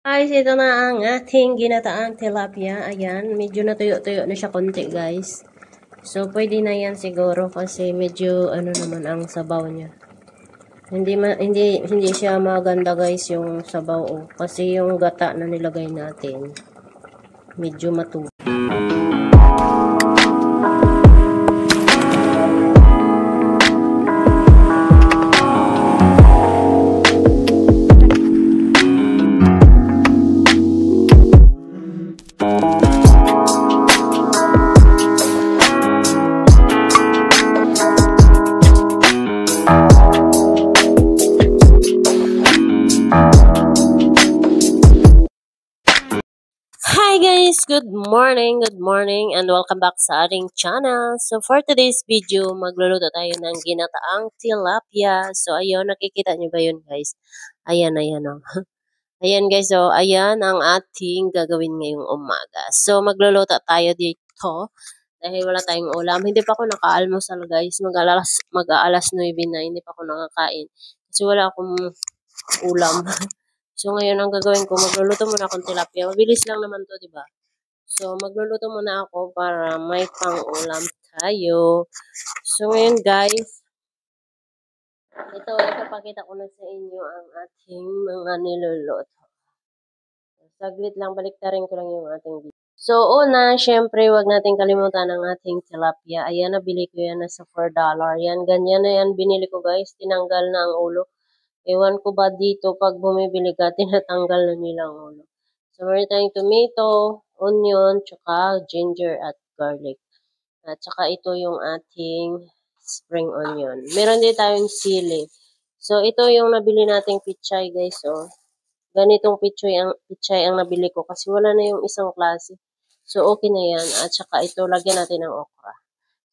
Guys, ito na ang ating ginataang tilapia. Ayan, medyo natuyo-tuyo na siya konti, guys. So, pwede na yan siguro kasi medyo ano naman ang sabaw niya. Hindi siya maganda, guys, yung sabaw. Oh, kasi yung gata na nilagay natin, medyo matuyo. Hi guys! Good morning, and welcome back sa ating channel. So for today's video, magluluto tayo ng ginataang tilapia. So ayun, nakikita nyo ba yun guys? Ayan o. Ayan guys, so ayan ang ating gagawin ngayong umaga. So magluluto tayo dito dahil wala tayong ulam. Hindi pa ako naka-almusal guys. Mag-aalas 9 na, hindi pa ako nakakain. Kasi wala akong ulam. So, ngayon ang gagawin ko, magluluto muna akong tilapia. Mabilis lang naman to, di ba? So, magluluto muna ako para may pang-ulam tayo. So, ngayon guys, ipapakita ko na sa inyo ang ating mga niluluto. Saglit lang, baliktarin ko lang yung ating video. So, una, syempre, wag natin kalimutan ang ating tilapia. Ayan, nabili ko yan nasa $4. Yan, ganyan na yan, binili ko guys. Tinanggal na ang ulo. Ewan ko ba dito, pag bumibili ka, tinatanggal na nila ang ulo. So, meron tayong tomato, onion, tsaka ginger at garlic. At tsaka ito yung ating spring onion. Meron din tayong sili. So, ito yung nabili nating pichay, guys. So, ganitong pichay ang nabili ko kasi wala na yung isang klase. So, okay na yan. At tsaka ito, lagyan natin ng okra.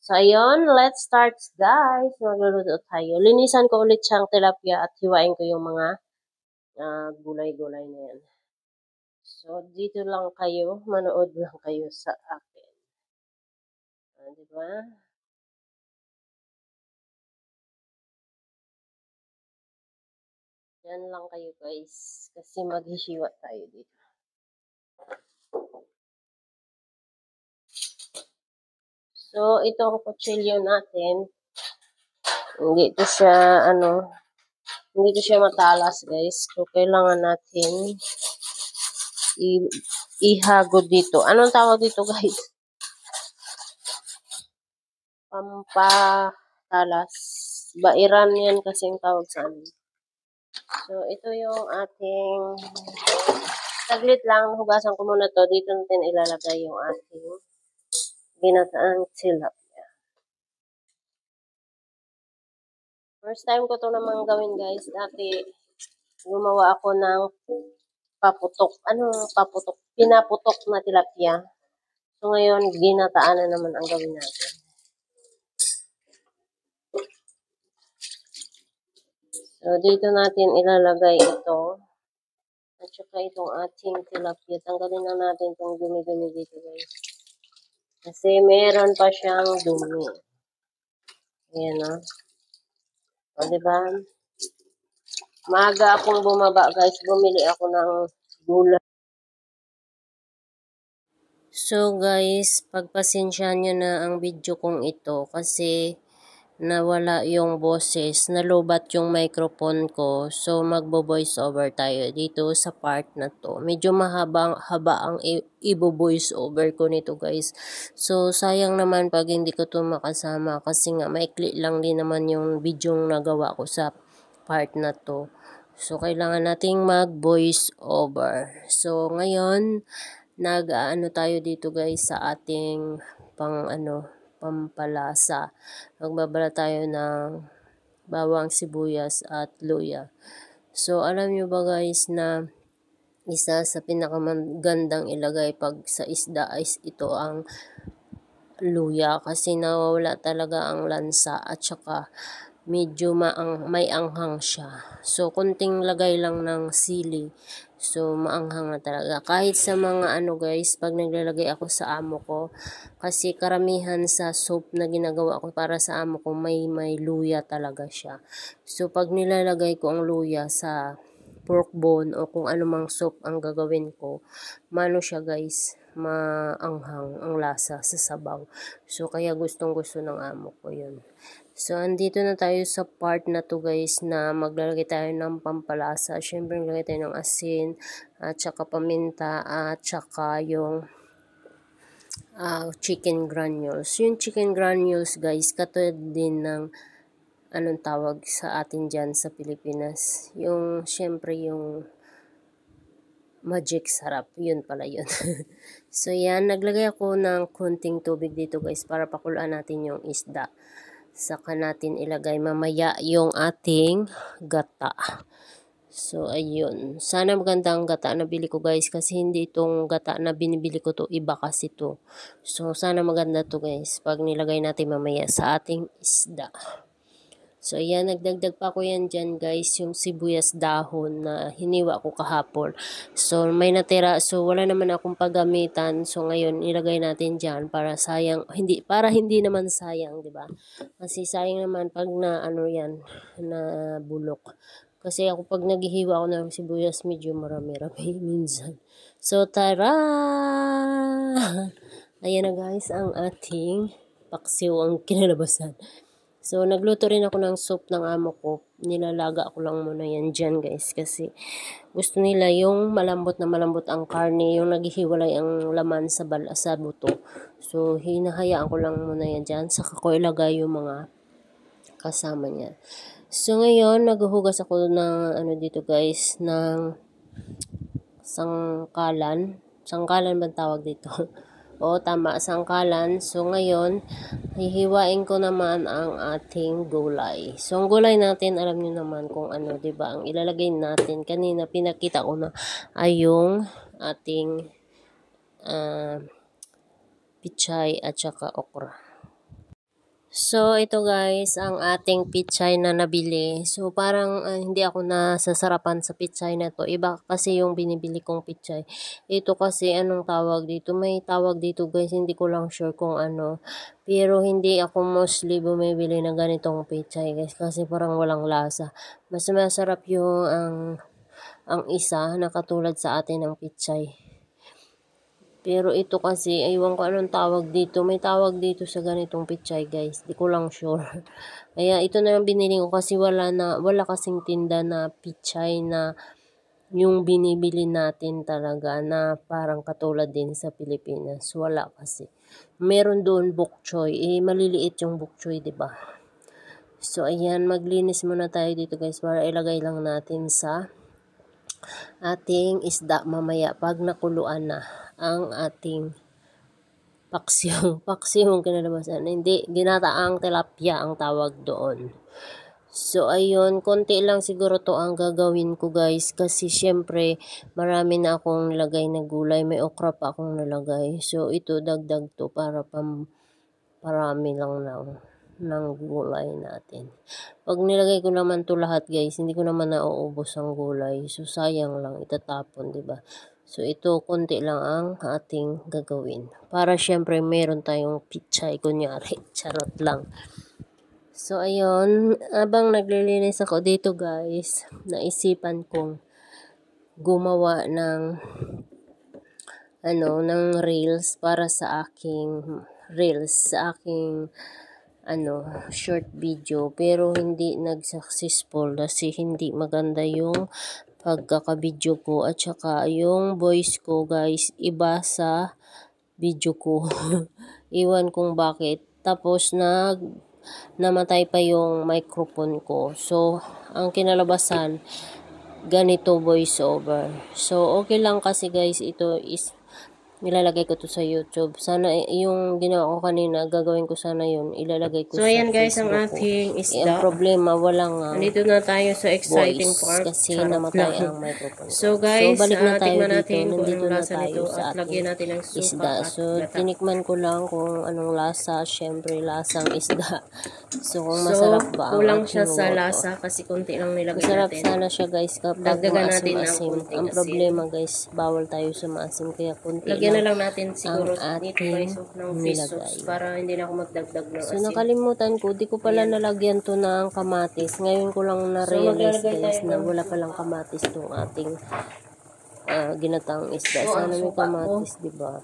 So, ayun, let's start guys. Magluluto tayo. Linisan ko ulit siyang tilapia at hiwain ko yung mga gulay-gulay na yan. So, dito lang kayo, manood lang kayo sa akin. Diba? Yan lang kayo guys, kasi maghihiwa tayo dito. So, ito ang kutsilyo natin. Hindi ito siya matalas guys. So, kailangan natin ihagod dito. Anong tawag dito guys? Pampatalas. Bairan yan kasi yung tawag sa amin. So, ito yung ating saglit lang. Hugasan ko muna to. Dito natin ilalagay yung ating ginataang tilapia. First time ko to naman gawin guys. Dati, gumawa ako ng paputok. Paputok? Pinaputok na tilapia. So, ngayon, ginataan na naman ang gawin natin. So, dito natin ilalagay ito. At saka itong ating tilapia. Tanggalin na natin itong dumi-dumi dito guys. Kasi meron pa siyang dumi. Ayan o. O, diba? Maaga akong bumaba guys. Bumili ako ng gulay. So guys, pagpasensyahan nyo na ang video kong ito kasi nawala yung boses, nalubat yung microphone ko. So magbo-voice over tayo dito sa part na to. Medyo haba ang ibo-voice over ko nito guys. So sayang naman pag hindi ko to makasama kasi nga maikli lang din naman yung video nagawa ko sa part na to. So kailangan nating mag-voice over. So ngayon, nag-aano tayo dito guys sa ating pampalasa. Magbabala tayo ng bawang, sibuyas at luya. So alam nyo ba guys na isa sa pinakamagandang ilagay pag sa isda is ito ang luya kasi nawawala talaga ang lansa at saka medyo may anghang siya. So, kunting lagay lang ng sili. So, maanghang na talaga. Kahit sa mga guys, pag naglalagay ako sa amo ko, kasi karamihan sa soup na ginagawa ko para sa amo ko, may luya talaga siya. So, pag nilalagay ko ang luya sa pork bone o kung anumang soup ang gagawin ko, mano siya guys, maanghang ang lasa sa sabaw. So kaya gustong-gusto ng amo ko 'yun. So andito na tayo sa part na to guys na maglalagay tayo ng pampalasa. Syempre maglalagay tayo ng asin at saka paminta at saka yung chicken granules. Yung chicken granules guys, katulad din ng anong tawag sa atin dyan sa Pilipinas. Yung, syempre yung magic sarap. Yun pala yun. So yan, naglagay ako ng konting tubig dito guys para pakuluan natin yung isda. Saka natin ilagay mamaya yung ating gata. So, ayun. Sana maganda ang gata na bili ko guys kasi hindi itong gata na binibili ko to. Iba kasi to. So, sana maganda to guys pag nilagay natin mamaya sa ating isda. So, ayan. Nagdagdag pa ko yan dyan guys. Yung sibuyas dahon na hiniwa ko kahapon. So, may natira. So, wala naman akong paggamitan. So, ngayon, ilagay natin dyan para sayang. Para hindi naman sayang, di ba? Kasi sayang naman pag na ano yan, na bulok. Kasi ako pag naghihiwa ako ng sibuyas, medyo marami-rami minsan. So, tara! Ayan na guys, ang ating paksiw ang kinalabasan. So, nagluto rin ako ng soup ng amo ko. Nilalaga ko lang muna yan dyan guys. Kasi gusto nila yung malambot na malambot ang karne. Yung naghihiwalay ang laman sa buto. So, hinahayaan ko lang muna yan dyan. Saka ko ilagay yung mga kasama niya. So, ngayon, naghuhugas ako ng, ano dito guys, ng sangkalan. Sangkalan ba tawag dito? Oo, tama, sangkalan. So, ngayon, hihiwain ko naman ang ating gulay. So, ang gulay natin, alam niyo naman kung ano, diba? Ang ilalagay natin, kanina pinakita ko na ay yung ating pichay at saka okra. So, ito guys, ang ating pichay na nabili. So, parang hindi ako nasasarapan sa pichay na to. Iba kasi yung binibili kong pichay. Ito kasi, anong tawag dito? May tawag dito guys, hindi ko lang sure kung ano. Pero hindi ako mostly bumibili ng ganitong pichay guys. Kasi parang walang lasa. Mas masarap yung ang isa na katulad sa atin ng pichay. Pero ito kasi, aywan ko anong tawag dito. May tawag dito sa ganitong pichay guys. Di ko lang sure. Kaya ito na yung binili ko kasi wala kasing tinda na pichay na yung binibili natin talaga na parang katulad din sa Pilipinas. Wala kasi. Meron doon bok choy. Maliliit yung bok choy, diba? So, ayan. Maglinis muna tayo dito guys para ilagay lang natin sa ating isda mamaya pag nakuluan na ang ating paksiw. Paksiw ang kinalabasan. Hindi, ginataang tilapia ang tawag doon. So, ayun, konti lang siguro to ang gagawin ko guys. Kasi syempre, marami na akong nilagay na gulay. May okra pa akong nalagay. So, ito, dagdag to para parami lang ng gulay natin. Pag nilagay ko naman to lahat guys, hindi ko naman nauubos ang gulay. So, sayang lang, itatapon, diba? So, ito, konti lang ang ating gagawin. Para syempre, meron tayong pichay, kunyari. Charot lang. So, ayun. Abang naglilinis ako dito, guys, naisipan kong gumawa ng reels para sa aking short video. Pero, hindi nag-successful kasi hindi maganda yung pagkaka-video ko at saka yung voice ko guys iba sa video ko. Iwan kung bakit. Tapos namatay pa yung microphone ko. So, ang kinalabasan ganito voice over. So, okay lang kasi guys ito is nilalagay ko to sa YouTube. Sana yung ginawa ko kanina, gagawin ko sana yun. Ilalagay ko sa ayan guys, Facebook ang ating isda. Ang problema, walang Nandito na tayo sa exciting part. Kasi namatay ang microphone. So guys, balik na tayo tingnan dito. natin kung Nandito anong na lasa tayo nito sa at lagyan natin ng suka isda. at So, gata. tinikman ko lang kung anong lasa. Syempre, lasang isda. So, kung masarap ba ang kulang siya sa luto. lasa kasi konti lang nilagay Masarap natin. sana siya guys kapag Dagdagan natin ng maasim-asim. konting Ang asin. problema guys, bawal tayo sa maasim. Kaya konti Lagyan Lagyan na lang natin siguro ang dito guys ng fish nilagay. sauce para hindi na ako magdagdag ng So, asin. nakalimutan ko, di ko pala nalagyan to ng kamatis. Ngayon ko lang na-realize guys na wala palang kamatis tong ating ginataang isda. Sana may kamatis, di ba?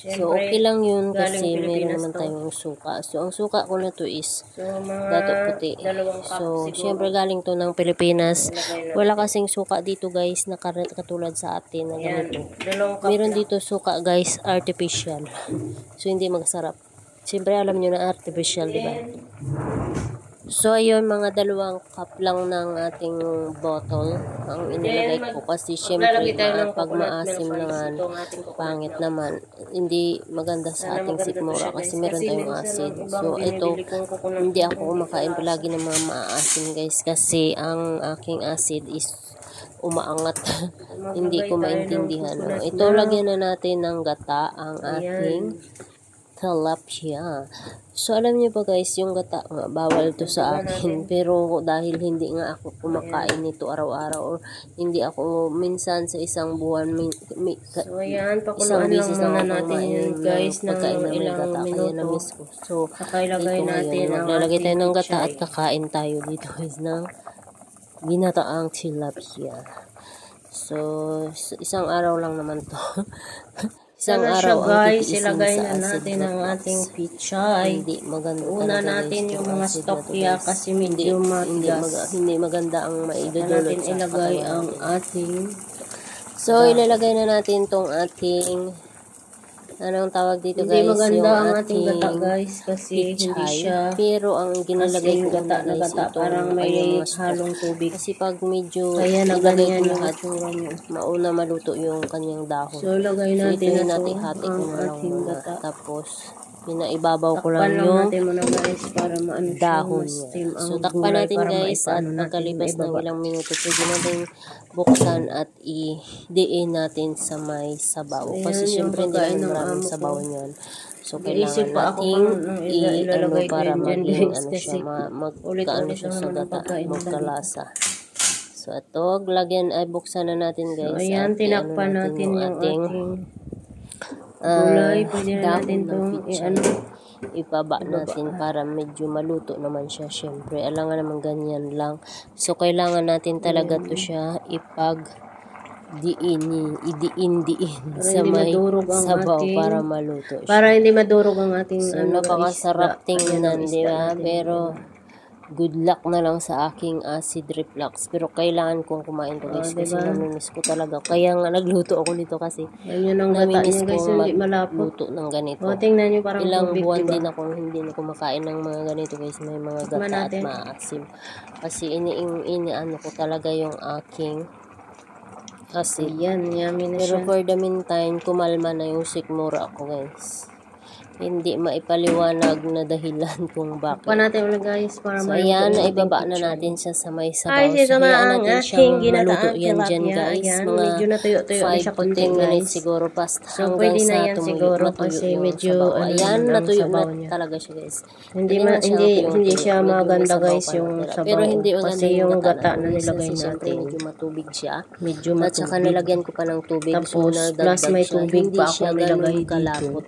So, okay lang yun kasi meron naman tayong suka. So, ang suka ko na to is dato puti. So, syempre galing to ng Pilipinas. Wala kasing suka dito guys na katulad sa atin na ganito. Meron dito suka guys, artificial. So, hindi magsarap. Syempre alam nyo na artificial, di ba? So, ayun, mga 2 cup lang ng ating bottle ang inilagay ko kasi syempre pag maasim naman, pangit naman. Hindi maganda sa ating sikmura kasi meron tayong acid. So, ito, hindi ako kumakain palagi ng mga maasim guys kasi ang aking acid is umaangat. Hindi ko maintindihan. No? Ito, lagyan na natin ng gata ang ating tilapia. So, alam niyo ba guys, yung gata nga, bawal to sa akin. Pero dahil hindi nga ako kumakain nito araw-araw or hindi ako minsan sa isang buwan, so, ayan, isang beses lang ako natin kumain guys ng pagkain na may gata. Kaya na-miss ko. So, ilagay natin ang maglalagay tayo ng gata at kakain tayo dito guys ng ginataang tilapia. So, isang araw lang naman to. Isang araw guys, ilagay na natin ang ating pichay. Hindi maganda. Una natin yung mga stokya kasi medyo matigas. Hindi maganda ang maidudulot natin sa ilagay katawan ang natin. ating So, ilalagay na natin tong ating anong tawag dito guys? Hindi maganda yung ang ating gata guys kasi pichay. hindi siya Pero ang ginalagay ko gata na gata parang may halong tubig. Kasi pag medyo kaya na ilagay ganyan ko yung lahat, itsura niya. mauna maluto yung kanyang dahon. So, lagay natin ito yung na natin hati ko ang na lang ating muna. gata. Tapos, pinaibabaw ko Takpan lang yung natin muna guys para maano siya, dahon ma-steam niya. ang So, takpan gulay natin para guys at maipano natin pagkalipas ng maibaba. ilang minuto, pwede natin buksan at i-diin natin sa may sabaw. So, kasi syempre hindi naman maraming sabaw niyan. So, kailangan natin i-ano para maging ano siya, magkaano siya sa gata, magkalasa. So, ito, lagyan, ay buksan na natin guys. So, ayan, tinakpan natin yung ating gulay. Pwede na natin itong ibaba natin para medyo maluto naman siya. Syempre, alangan naman ganyan lang. So, kailangan natin talaga to siya idiin sa may sabaw para maluto siya. Para hindi madurog ang ating so, napakasarap tingnan, di ba? Pero, good luck na lang sa aking acid reflux. Pero kailangan kong kumain to guys kasi namimiss ko talaga. Kaya nga nagluto ako nito kasi namimiss kong magluto ng ganito. Tingnan nyo parang ilang buwan din ako hindi na kumakain ng mga ganito guys. May mga gata at maasim. Kasi iniano ko talaga yung aking acid. Yummy na Pero siya. for the meantime, kumalma na yung sikmura ko guys. Hindi maipaliwanag na dahilan kung bakit. Pa natin ulit guys para so, ayan, ibaba na natin siya sa may sabaw. Ito na ang aking ginataang tilapia. Ayan, medyo natuyo-tuyo na siya 5 to 10 minutes siguro past so, hanggang pwede na sa yan tumuyo, siguro matuyo kasi yung medyo sabaw. Ayan, natuyo na niya talaga siya guys. Hindi siya maganda guys yung sabaw. Pero hindi maganda kasi yung gata na na nilagay natin. Medyo matubig siya. Medyo matubig. At saka nilagyan ko pa ng tubig. Tapos, plus may tubig pa ako nilagay dito.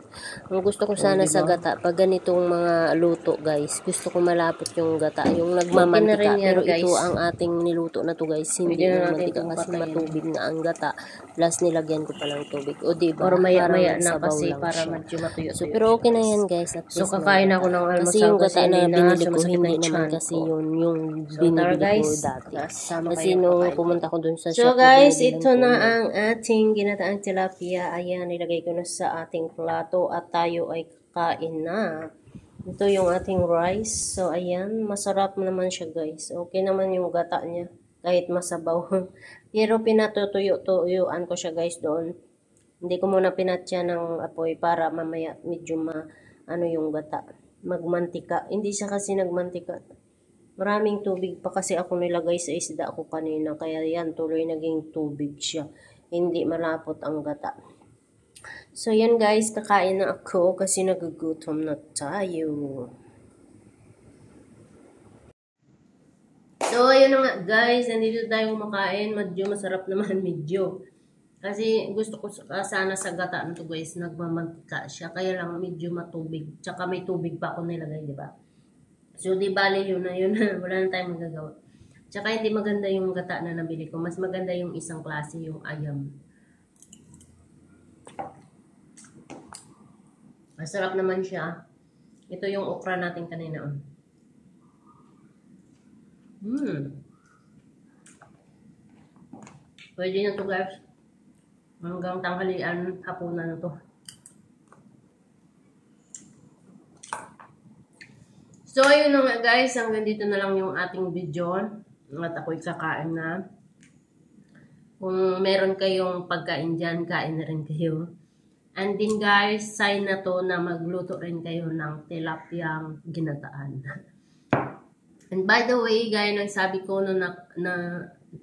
Ang gusto ko sana sa gata, pag ganitong mga luto guys, gusto ko malapot yung gata, yung nagmamantika. Pero ito ang ating niluto na to guys, hindi nagmamantika kasi matubig na ang gata. Plus nilagyan ko pa ng tubig. O diba? Or maya-maya na kasi para medyo matuyo. So, pero okay na yan guys. At so, kakain ako ng almusal kasi yung gata na binili ko, hindi naman naman kasi yung binili ko dati. Kasi nung pumunta ko dun sa shop. So guys, ito na ang ating ginataang tilapia. Ayan, nilagay ko na sa ating plato at tayo ay kain na. Ito yung ating rice. So, ayan. Masarap naman siya, guys. Okay naman yung gata niya. Kahit masabaw. Pero pinatutuyo-tuyuan ko siya, guys, doon. Hindi ko muna pinatya ng apoy para mamaya medyo ano yung gata. Magmantika. Hindi siya kasi nagmantika. Maraming tubig pa kasi ako nilagay sa isda ko kanina. Kaya yan, tuloy naging tubig siya. Hindi malapot ang gata. So, yan guys, kakain na ako kasi nagugutom na tayo. So, ayun na nga guys, nandito tayo kumakain. Medyo masarap naman, medyo. Kasi gusto ko sana sa gata na to guys, nagmamantika siya. Kaya lang medyo matubig. Tsaka may tubig pa ako nilagay, di ba? So, di bali yun na yun. Wala na tayong magagawa. Tsaka hindi maganda yung gata na nabili ko. Mas maganda yung isang klase, yung ayam. Masarap naman siya. Ito yung okra natin kanina. Pwede na to guys. Hanggang tanghalian, hapunan na to. So, ayun na nga guys. Hanggang dito na lang yung ating video. At ako'y kakain na. Kung meron kayong pagkain dyan, kain na rin kayo. And then guys, sign na to na magluto rin kayo ng tilapiyang ginataan. And by the way, gaya ng sabi ko na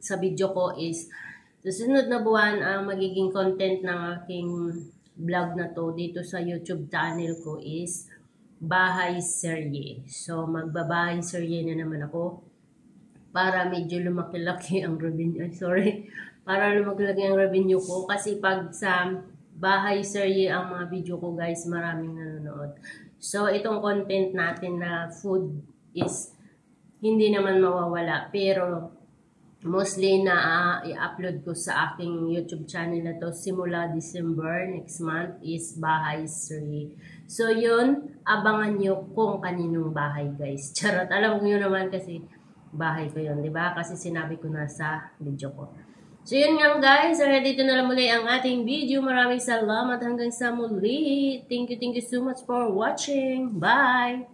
sa video ko is, susunod na buwan ang magiging content ng aking vlog na to dito sa YouTube channel ko is bahay serye. So, magbabahay serye na naman ako para medyo lumaki-laki ang revenue. Sorry. Para lumaki-laki ang revenue ko. Kasi pag sa bahay serye ang mga video ko guys, maraming nanonood. So, itong content natin na food is hindi naman mawawala. Pero, mostly na i-upload ko sa aking YouTube channel na to simula December next month is bahay serye. So, yun, abangan nyo kung kaninong bahay guys. Charot, alam ko yun naman kasi bahay ko yun, di ba? Kasi sinabi ko na sa video ko. So, yun nga guys. Dito na lang muli ang ating video. Maraming salamat hanggang sa muli. Thank you so much for watching. Bye!